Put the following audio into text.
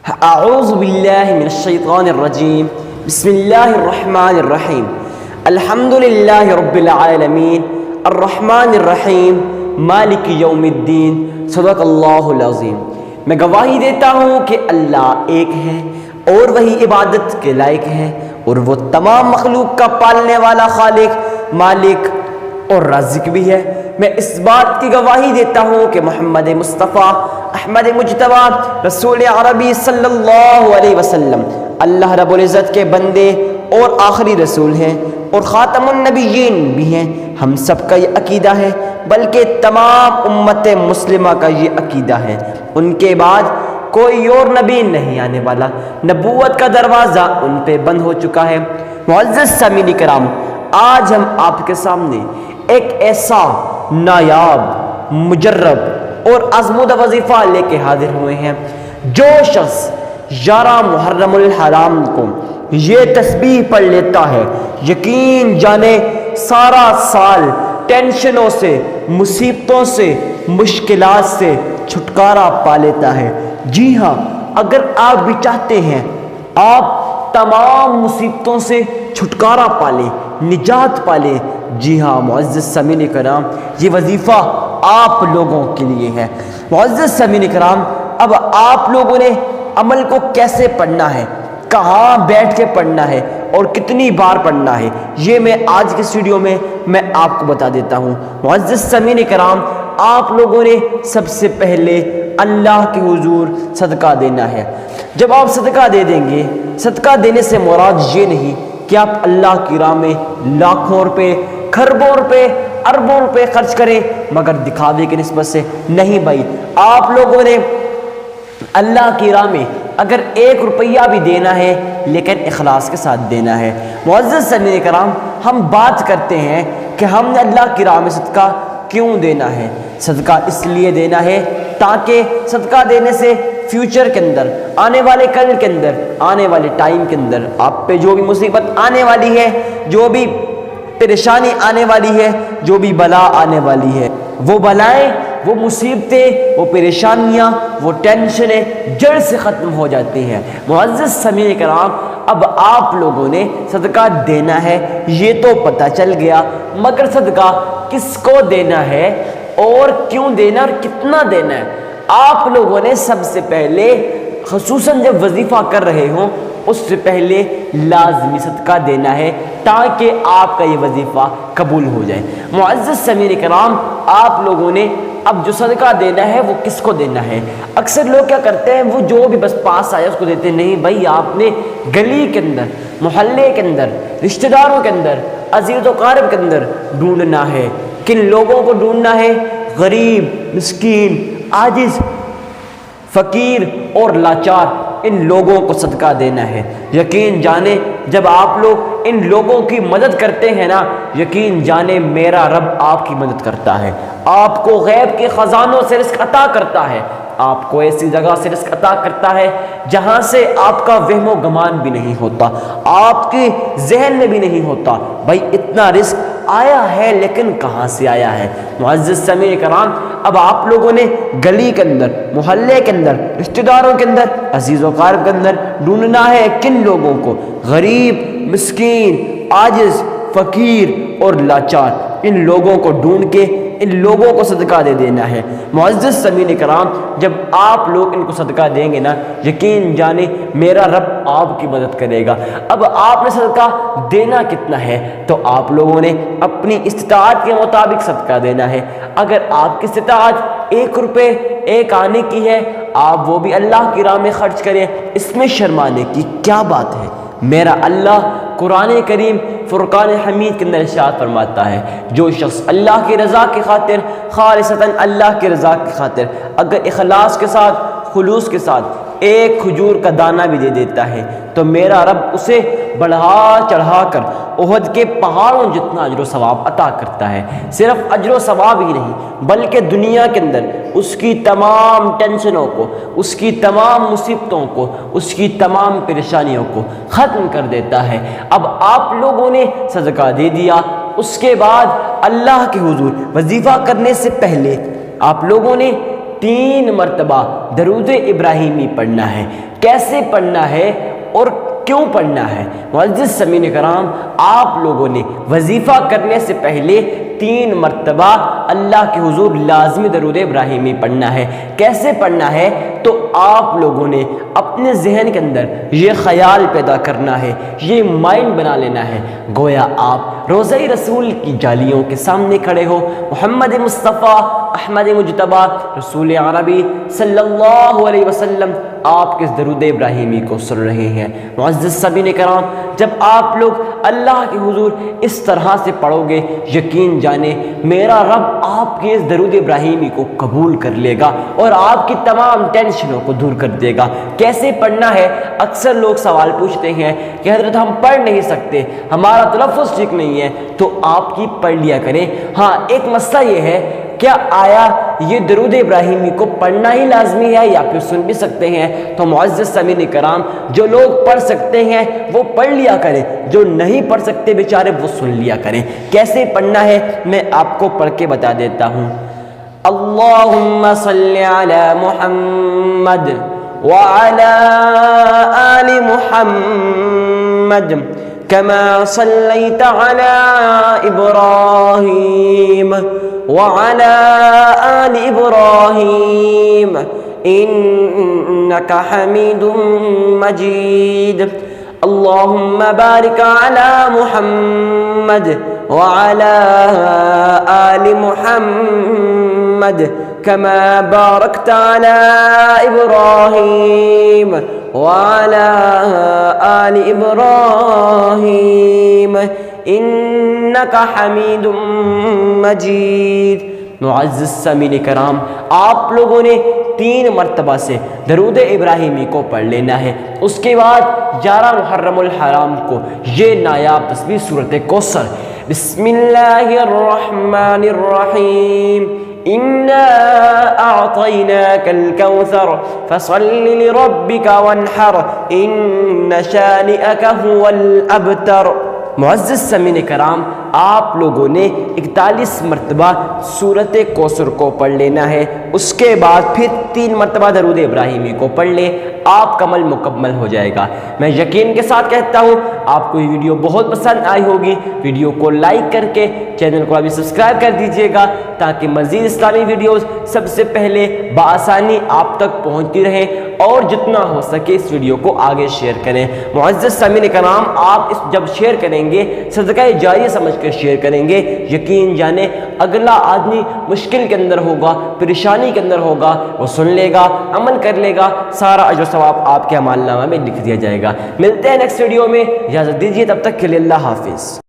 اعوذ باللہ من الشیطان الرجیم بسم اللہ الرحمن الرحیم الحمد للہ رب العالمین الرحمن الرحیم مالک یوم الدین صدق اللہ العظیم۔ میں گواہی دیتا ہوں کہ اللہ ایک ہے اور وہی عبادت کے لائق ہے، اور وہ تمام مخلوق کا پالنے والا خالق، مالک اور رازق بھی ہے۔ میں اس بات کی گواہی دیتا ہوں کہ محمد مصطفیٰ احمد مجتبیٰ رسول عربی صلی اللہ علیہ وسلم اللہ رب العزت کے بندے اور آخری رسول ہیں اور خاتم النبیین بھی ہیں۔ ہم سب کا یہ عقیدہ ہے، بلکہ تمام امت مسلمہ کا یہ عقیدہ ہے، ان کے بعد کوئی اور نبی نہیں آنے والا، نبوت کا دروازہ ان پہ بند ہو چکا ہے۔ معزز سامعین کرام، آج ہم آپ کے سامنے ایک ایسا نایاب، مجرب اور آزمودہ وظیفہ لے کے حاضر ہوئے ہیں۔ جو شخص 11 محرم الحرام کو یہ تسبیح پڑھ لیتا ہے، یقین جانے سارا سال ٹینشنوں سے، مصیبتوں سے، مشکلات سے چھٹکارا پا لیتا ہے۔ جی ہاں، اگر آپ بھی چاہتے ہیں آپ تمام مصیبتوں سے چھٹکارا پالیں، نجات پالیں، جی ہاں معزز سامعین کرام، یہ وظیفہ آپ لوگوں کے لیے ہے۔ معزز سامعین کرام، اب آپ لوگوں نے عمل کو کیسے پڑھنا ہے، کہاں بیٹھ کے پڑھنا ہے اور کتنی بار پڑھنا ہے، یہ میں آج کے ویڈیو میں آپ کو بتا دیتا ہوں۔ معزز سامعین کرام، آپ لوگوں نے سب سے پہلے اللہ کے حضور صدقہ دینا ہے۔ جب آپ صدقہ دے دیں گے، صدقہ دینے سے مراد یہ نہیں کہ آپ اللہ کی راہ میں لاکھوں روپے، کھربوں روپے، اربوں روپے خرچ کریں مگر دکھاوے کی نسبت سے نہیں بھائی۔ آپ لوگوں نے اللہ کی راہ میں اگر 1 روپیہ بھی دینا ہے لیکن اخلاص کے ساتھ دینا ہے۔ معزز سامعین کرام، ہم بات کرتے ہیں کہ ہم نے اللہ کی راہ میں صدقہ کیوں دینا ہے۔ صدقہ اس لیے دینا ہے تاکہ صدقہ دینے سے فیوچر کے اندر، آنے والے کل کے اندر، آنے والے ٹائم کے اندر آپ پہ جو بھی مصیبت آنے والی ہے، جو بھی پریشانی آنے والی ہے، جو بھی بلا آنے والی ہے، وہ بلائیں، وہ مصیبتیں، وہ پریشانیاں، وہ ٹینشنیں جڑ سے ختم ہو جاتی ہیں۔ معزز سامعین کرام، اب آپ لوگوں نے صدقہ دینا ہے یہ تو پتہ چل گیا، مگر صدقہ کس کو دینا ہے اور کیوں دینا اور کتنا دینا ہے۔ آپ لوگوں نے سب سے پہلے، خصوصاً جب وظیفہ کر رہے ہوں، اس سے پہلے لازمی صدقہ دینا ہے تاکہ آپ کا یہ وظیفہ قبول ہو جائے۔ معزز سامعین کرام، آپ لوگوں نے اب جو صدقہ دینا ہے وہ کس کو دینا ہے؟ اکثر لوگ کیا کرتے ہیں، وہ جو بھی بس پاس آیا اس کو دیتے ہیں۔ نہیں بھائی، آپ نے گلی کے اندر، محلے کے اندر، رشتہ داروں کے اندر، عزیز و اقارب کے اندر ڈھونڈنا ہے۔ کن لوگوں کو ڈھونڈنا ہے؟ غریب، مسکین، عاجز، فقیر اور لاچار، ان لوگوں کو صدقہ دینا ہے۔ یقین جانے جب آپ لوگ ان لوگوں کی مدد کرتے ہیں نا، یقین جانے میرا رب آپ کی مدد کرتا ہے، آپ کو غیب کے خزانوں سے رزق عطا کرتا ہے، آپ کو ایسی جگہ سے رزق عطا کرتا ہے جہاں سے آپ کا وہم و گمان بھی نہیں ہوتا، آپ کے ذہن میں بھی نہیں ہوتا بھائی اتنا رزق آیا ہے لیکن کہاں سے آیا ہے۔ معزز سامعین کرام، اب آپ لوگوں نے گلی کے اندر، محلے کے اندر، رشتہ داروں کے اندر، عزیز و اقارب کے اندر ڈھونڈنا ہے کن لوگوں کو؟ غریب، مسکین، عاجز، فقیر اور لاچار، ان لوگوں کو ڈھونڈ کے ان لوگوں کو صدقہ دے دینا ہے۔ معزز سامعین کرام، جب آپ لوگ ان کو صدقہ دیں گے نا، یقین جانے میرا رب آپ کی مدد کرے گا۔ اب آپ نے صدقہ دینا کتنا ہے تو آپ لوگوں نے اپنی استطاعت کے مطابق صدقہ دینا ہے۔ اگر آپ کی استطاعت 1 روپے 1 آنے کی ہے، آپ وہ بھی اللہ کی راہ میں خرچ کریں، اس میں شرمانے کی کیا بات ہے۔ میرا اللہ قرآن کریم فرقان حمید کے اندر ارشاد فرماتا ہے، جو شخص اللہ کی رضا کی خاطر، خالصتاً اللہ کی رضا کی خاطر اگر اخلاص کے ساتھ، خلوص کے ساتھ 1 کھجور کا دانہ بھی دے دیتا ہے تو میرا رب اسے بڑھا چڑھا کر احد کے پہاڑوں جتنا اجر و ثواب عطا کرتا ہے۔ صرف اجر و ثواب ہی نہیں بلکہ دنیا کے اندر اس کی تمام ٹینشنوں کو، اس کی تمام مصیبتوں کو، اس کی تمام پریشانیوں کو ختم کر دیتا ہے۔ اب آپ لوگوں نے صدقہ دے دیا، اس کے بعد اللہ کے حضور وظیفہ کرنے سے پہلے آپ لوگوں نے 3 مرتبہ درود ابراہیمی پڑھنا ہے۔ کیسے پڑھنا ہے اور کیوں پڑھنا ہے؟ معزز سامعین کرام، آپ لوگوں نے وظیفہ کرنے سے پہلے 3 مرتبہ اللہ کے حضور لازمی درود ابراہیمی پڑھنا ہے۔ کیسے پڑھنا ہے؟ تو آپ لوگوں نے اپنے ذہن کے اندر یہ خیال پیدا کرنا ہے، یہ مائنڈ بنا لینا ہے گویا آپ روضہ رسول کی جالیوں کے سامنے کھڑے ہو، محمد مصطفیٰ احمد مجتبیٰ رسول عربی صلی اللہ علیہ وسلم آپ کے درود ابراہیمی کو سن رہے ہیں۔ معزز سامعین کرام، جب آپ لوگ اللہ کے حضور اس طرح سے پڑھو گے، یقین جانے میرا رب آپ کے اس درود ابراہیمی کو قبول کر لے گا اور آپ کی تمام ٹینشنوں کو دور کر دے گا۔ کیسے پڑھنا ہے؟ اکثر لوگ سوال پوچھتے ہیں کہ حضرت ہم پڑھ نہیں سکتے، ہمارا تلفظ ٹھیک نہیں ہے، تو آپ کی پڑھ لیا کریں۔ ہاں، ایک مسئلہ یہ ہے، کیا آیا یہ درود ابراہیمی کو پڑھنا ہی لازمی ہے یا پھر سن بھی سکتے ہیں؟ تو معزز سامعین کرام، جو لوگ پڑھ سکتے ہیں وہ پڑھ لیا کریں، جو نہیں پڑھ سکتے بیچارے وہ سن لیا کریں۔ کیسے پڑھنا ہے میں آپ کو پڑھ کے بتا دیتا ہوں۔ اللہم صلی علی محمد وعلی آل محمد کما صلیت علی ابراہیم وعلى آل إبراهيم إنك حميد مجيد اللهم بارك على محمد وعلى آل محمد كما باركت على إبراهيم وعلى آل إبراهيم انک حمید مجید۔ معزز سامعین کرام، آپ لوگوں نے 3 مرتبہ سے درود ابراہیمی کو پڑھ لینا ہے۔ اس کے بعد 11 محرم الحرام کو یہ نایاب تسبیح سورۃ کوثر، بسم اللہ الرحمن الرحیم انا اعطیناک الکوثر فصل لربک وانحر ان شانئک هو الابتر۔ معزز سامعین کرام، آپ لوگوں نے 41 مرتبہ سورۃ کوثر کو پڑھ لینا ہے۔ اس کے بعد پھر 3 مرتبہ درود ابراہیمی کو پڑھ لیں، آپ کا عمل مکمل ہو جائے گا۔ میں یقین کے ساتھ کہتا ہوں آپ کو یہ ویڈیو بہت پسند آئی ہوگی۔ ویڈیو کو لائک کر کے چینل کو ابھی سبسکرائب کر دیجئے گا تاکہ مزید اسلامی ویڈیوز سب سے پہلے بآسانی آپ تک پہنچتی رہیں، اور جتنا ہو سکے اس ویڈیو کو آگے شیئر کریں۔ معزز سامعین کرام، آپ جب شیئر کریں گے صدقہ جاریہ سمجھ کر شیئر کریں گے، یقین جانے اگلا آدمی مشکل کے اندر ہوگا، پریشانی کے اندر ہوگا، وہ سن لے گا، عمل کر لے گا، سارا اجر و ثواب آپ کے اعمال نامہ میں لکھ دیا جائے گا۔ ملتے ہیں نیکسٹ ویڈیو میں، اجازت دیجیے، تب تک کے لیے اللہ حافظ۔